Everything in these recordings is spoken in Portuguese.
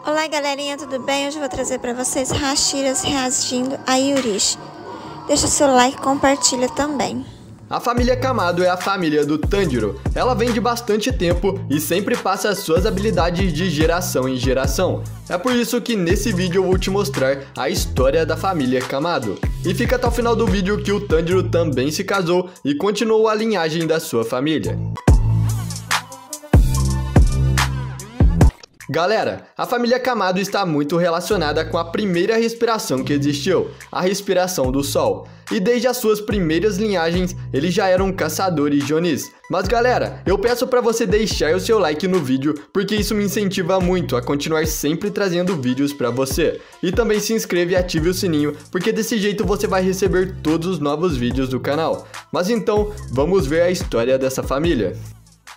Olá galerinha, tudo bem? Hoje eu vou trazer para vocês Hashiras reagindo a Yurishi. Deixa seu like e compartilha também. A família Kamado é a família do Tanjiro. Ela vem de bastante tempo e sempre passa as suas habilidades de geração em geração. É por isso que nesse vídeo eu vou te mostrar a história da família Kamado. E fica até o final do vídeo que o Tanjiro também se casou e continuou a linhagem da sua família. Galera, a família Kamado está muito relacionada com a primeira respiração que existiu, a respiração do sol. E desde as suas primeiras linhagens, eles já eram caçadores de Onis. Mas galera, eu peço para você deixar o seu like no vídeo, porque isso me incentiva muito a continuar sempre trazendo vídeos para você. E também se inscreva e ative o sininho, porque desse jeito você vai receber todos os novos vídeos do canal. Mas então, vamos ver a história dessa família.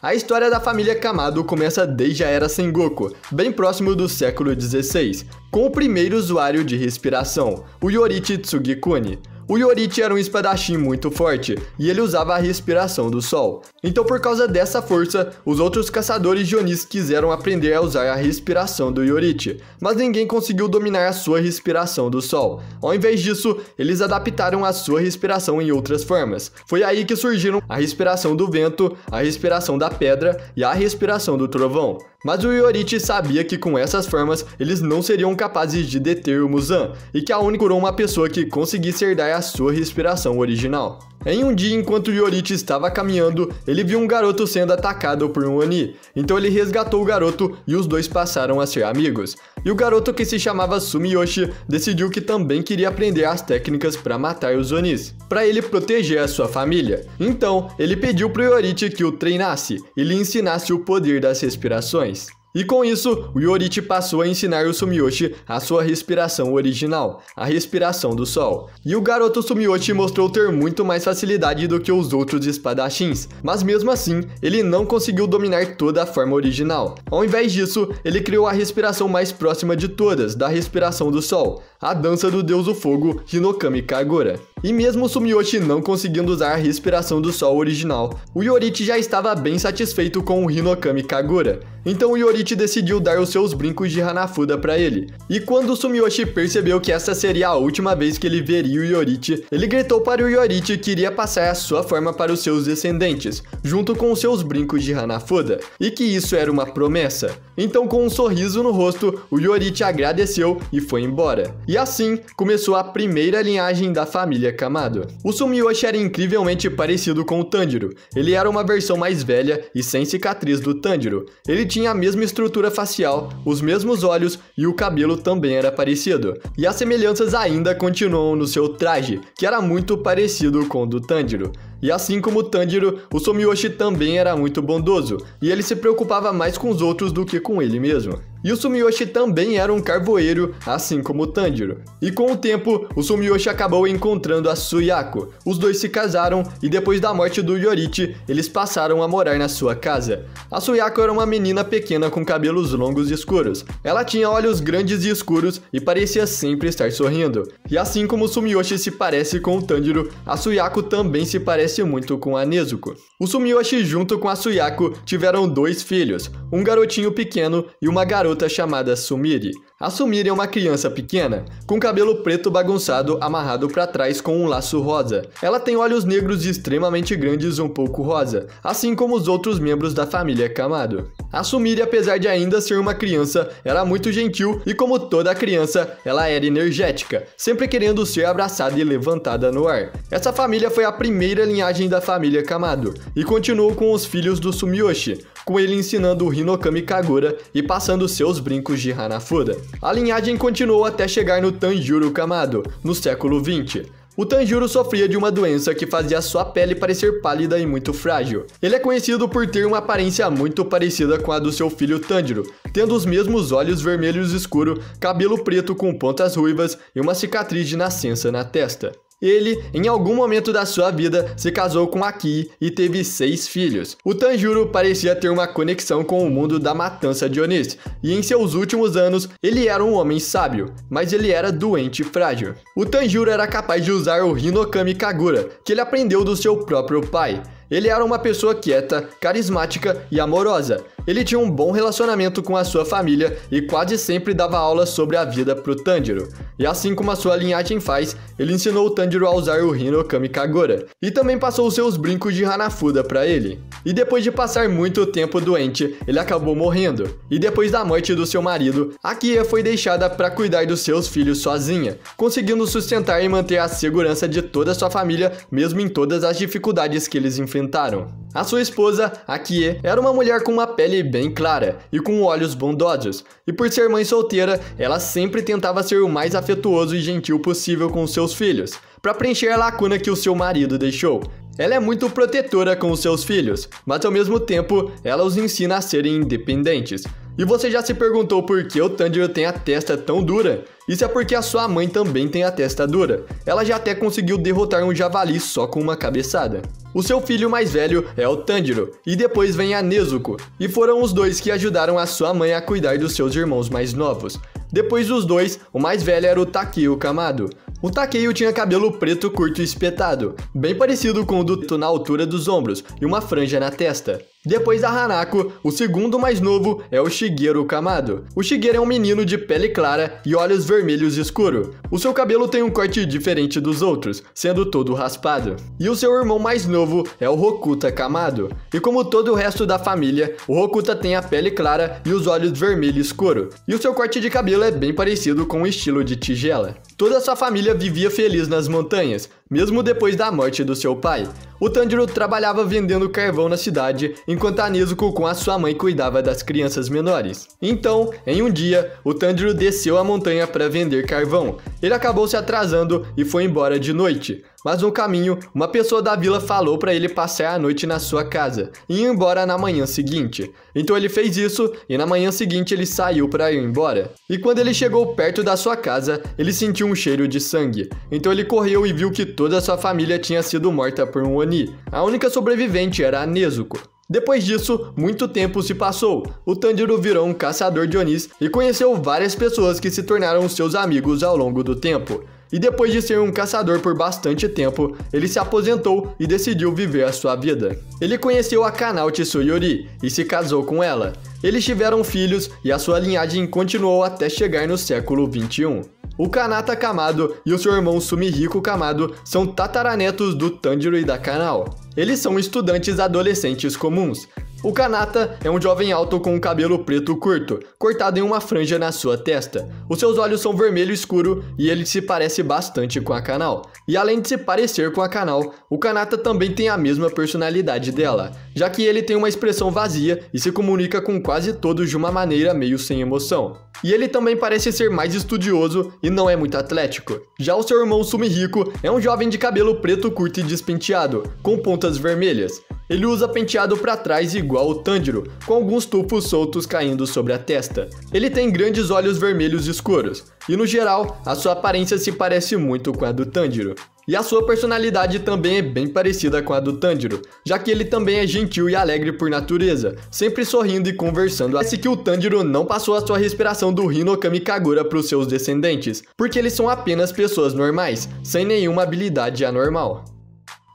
A história da família Kamado começa desde a Era Sengoku, bem próximo do século XVI, com o primeiro usuário de respiração, o Yorichi Tsugikuni. O Yorichi era um espadachim muito forte, e ele usava a respiração do sol. Então por causa dessa força, os outros caçadores de Onis quiseram aprender a usar a respiração do Yorichi, mas ninguém conseguiu dominar a sua respiração do sol. Ao invés disso, eles adaptaram a sua respiração em outras formas. Foi aí que surgiram a respiração do vento, a respiração da pedra e a respiração do trovão. Mas o Yorichi sabia que com essas formas eles não seriam capazes de deter o Muzan, e que a única era uma pessoa que conseguisse herdar a sua respiração original. Em um dia, enquanto o Yorichi estava caminhando, ele viu um garoto sendo atacado por um Oni. Então ele resgatou o garoto e os dois passaram a ser amigos. E o garoto, que se chamava Sumiyoshi, decidiu que também queria aprender as técnicas para matar os Onis, para ele proteger a sua família. Então ele pediu para o Yorichi que o treinasse e lhe ensinasse o poder das respirações. E com isso, o Yorichi passou a ensinar o Sumiyoshi a sua respiração original, a respiração do sol. E o garoto Sumiyoshi mostrou ter muito mais facilidade do que os outros espadachins, mas mesmo assim, ele não conseguiu dominar toda a forma original. Ao invés disso, ele criou a respiração mais próxima de todas, da respiração do sol, a dança do deus do fogo, Hinokami Kagura. E mesmo o Sumiyoshi não conseguindo usar a respiração do sol original, o Yorichi já estava bem satisfeito com o Hinokami Kagura. Então o Yorichi decidiu dar os seus brincos de Hanafuda para ele. E quando o Sumiyoshi percebeu que essa seria a última vez que ele veria o Yorichi, ele gritou para o Yorichi que iria passar a sua forma para os seus descendentes, junto com os seus brincos de Hanafuda, e que isso era uma promessa. Então, com um sorriso no rosto, o Yorichi agradeceu e foi embora. E assim, começou a primeira linhagem da família Kamado. O Sumiyoshi era incrivelmente parecido com o Tanjiro. Ele era uma versão mais velha e sem cicatriz do Tanjiro. Ele tinha a mesma estrutura facial, os mesmos olhos e o cabelo também era parecido. E as semelhanças ainda continuam no seu traje, que era muito parecido com o do Tanjiro. E assim como o Tanjiro, o Sumiyoshi também era muito bondoso, e ele se preocupava mais com os outros do que com ele mesmo. E o Sumiyoshi também era um carvoeiro, assim como o Tanjiro. E com o tempo, o Sumiyoshi acabou encontrando a Suyako. Os dois se casaram e depois da morte do Yorichi, eles passaram a morar na sua casa. A Suyako era uma menina pequena com cabelos longos e escuros. Ela tinha olhos grandes e escuros e parecia sempre estar sorrindo. E assim como o Sumiyoshi se parece com o Tanjiro, a Suyako também se parece muito com a Nezuko. O Sumiyoshi junto com a Suyako tiveram dois filhos, um garotinho pequeno e uma garota chamada Sumire. A Sumire é uma criança pequena, com cabelo preto bagunçado amarrado para trás com um laço rosa. Ela tem olhos negros extremamente grandes um pouco rosa, assim como os outros membros da família Kamado. A Sumire, apesar de ainda ser uma criança, era muito gentil e, como toda criança, ela era energética, sempre querendo ser abraçada e levantada no ar. Essa família foi a primeira linhagem da família Kamado e continuou com os filhos do Sumiyoshi, com ele ensinando o Hinokami Kagura e passando seus brincos de Hanafuda. A linhagem continuou até chegar no Tanjiro Kamado, no século XX. O Tanjiro sofria de uma doença que fazia sua pele parecer pálida e muito frágil. Ele é conhecido por ter uma aparência muito parecida com a do seu filho Tanjiro, tendo os mesmos olhos vermelhos escuros, cabelo preto com pontas ruivas e uma cicatriz de nascença na testa. Ele, em algum momento da sua vida, se casou com Aki e teve 6 filhos. O Tanjiro parecia ter uma conexão com o mundo da matança de Onis, e em seus últimos anos, ele era um homem sábio, mas ele era doente e frágil. O Tanjiro era capaz de usar o Hinokami Kagura, que ele aprendeu do seu próprio pai. Ele era uma pessoa quieta, carismática e amorosa. Ele tinha um bom relacionamento com a sua família e quase sempre dava aulas sobre a vida pro Tanjiro. E assim como a sua linhagem faz, ele ensinou o Tanjiro a usar o Hinokami Kagura e também passou seus brincos de Hanafuda para ele. E depois de passar muito tempo doente, ele acabou morrendo. E depois da morte do seu marido, Akie foi deixada para cuidar dos seus filhos sozinha, conseguindo sustentar e manter a segurança de toda a sua família, mesmo em todas as dificuldades que eles enfrentaram. A sua esposa, Akie, era uma mulher com uma pele bem clara e com olhos bondosos, e por ser mãe solteira, ela sempre tentava ser o mais afetuoso e gentil possível com seus filhos, para preencher a lacuna que o seu marido deixou. Ela é muito protetora com os seus filhos, mas ao mesmo tempo, ela os ensina a serem independentes. E você já se perguntou por que o Tanjiro tem a testa tão dura? Isso é porque a sua mãe também tem a testa dura. Ela já até conseguiu derrotar um javali só com uma cabeçada. O seu filho mais velho é o Tanjiro, e depois vem a Nezuko, e foram os dois que ajudaram a sua mãe a cuidar dos seus irmãos mais novos. Depois dos dois, o mais velho era o Takeo Kamado. O Takeo tinha cabelo preto curto e espetado, bem parecido com o do na altura dos ombros e uma franja na testa. Depois da Hanako, o segundo mais novo é o Shigeru Kamado. O Shigeru é um menino de pele clara e olhos vermelhos escuros. O seu cabelo tem um corte diferente dos outros, sendo todo raspado. E o seu irmão mais novo é o Hokuta Kamado. E como todo o resto da família, o Hokuta tem a pele clara e os olhos vermelho escuro. E o seu corte de cabelo é bem parecido com o estilo de tigela. Toda a sua família vivia feliz nas montanhas, mesmo depois da morte do seu pai. O Tanjiro trabalhava vendendo carvão na cidade, enquanto a Nezuko com a sua mãe cuidava das crianças menores. Então, em um dia, o Tanjiro desceu a montanha para vender carvão. Ele acabou se atrasando e foi embora de noite. Mas no caminho, uma pessoa da vila falou para ele passar a noite na sua casa e ir embora na manhã seguinte. Então ele fez isso e na manhã seguinte ele saiu para ir embora. E quando ele chegou perto da sua casa, ele sentiu um cheiro de sangue. Então ele correu e viu que toda a sua família tinha sido morta por um Oni. A única sobrevivente era a Nezuko. Depois disso, muito tempo se passou. O Tanjiro virou um caçador de Onis e conheceu várias pessoas que se tornaram seus amigos ao longo do tempo. E depois de ser um caçador por bastante tempo, ele se aposentou e decidiu viver a sua vida. Ele conheceu a Kanao Tsuyori e se casou com ela. Eles tiveram filhos e a sua linhagem continuou até chegar no século 21. O Kanata Kamado e o seu irmão Sumihiko Kamado são tataranetos do Tanjiro e da Kanao. Eles são estudantes adolescentes comuns. O Kanata é um jovem alto com um cabelo preto curto, cortado em uma franja na sua testa. Os seus olhos são vermelho escuro e ele se parece bastante com a Kanao. E além de se parecer com a Kanao, o Kanata também tem a mesma personalidade dela, já que ele tem uma expressão vazia e se comunica com quase todos de uma maneira meio sem emoção. E ele também parece ser mais estudioso e não é muito atlético. Já o seu irmão Sumihiko é um jovem de cabelo preto curto e despenteado, com pontas vermelhas. Ele usa penteado para trás igual o Tanjiro, com alguns tufos soltos caindo sobre a testa. Ele tem grandes olhos vermelhos escuros, e no geral, a sua aparência se parece muito com a do Tanjiro. E a sua personalidade também é bem parecida com a do Tanjiro, já que ele também é gentil e alegre por natureza, sempre sorrindo e conversando. Parece que o Tanjiro não passou a sua respiração do Hinokami Kagura para os seus descendentes, porque eles são apenas pessoas normais, sem nenhuma habilidade anormal.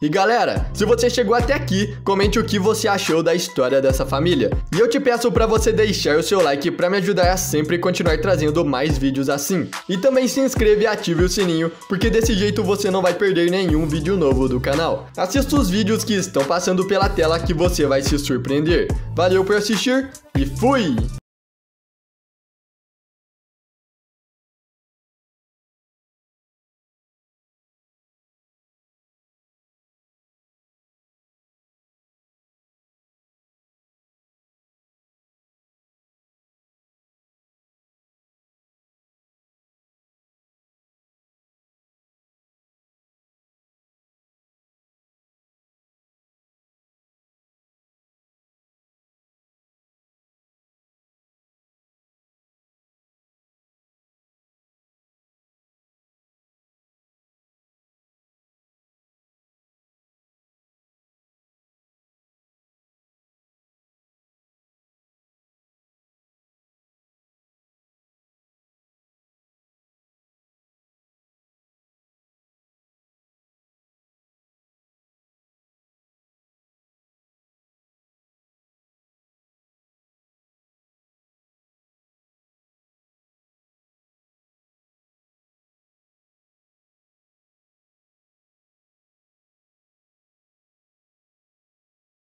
E galera, se você chegou até aqui, comente o que você achou da história dessa família. E eu te peço para você deixar o seu like para me ajudar a sempre continuar trazendo mais vídeos assim. E também se inscreva e ative o sininho, porque desse jeito você não vai perder nenhum vídeo novo do canal. Assista os vídeos que estão passando pela tela que você vai se surpreender. Valeu por assistir e fui!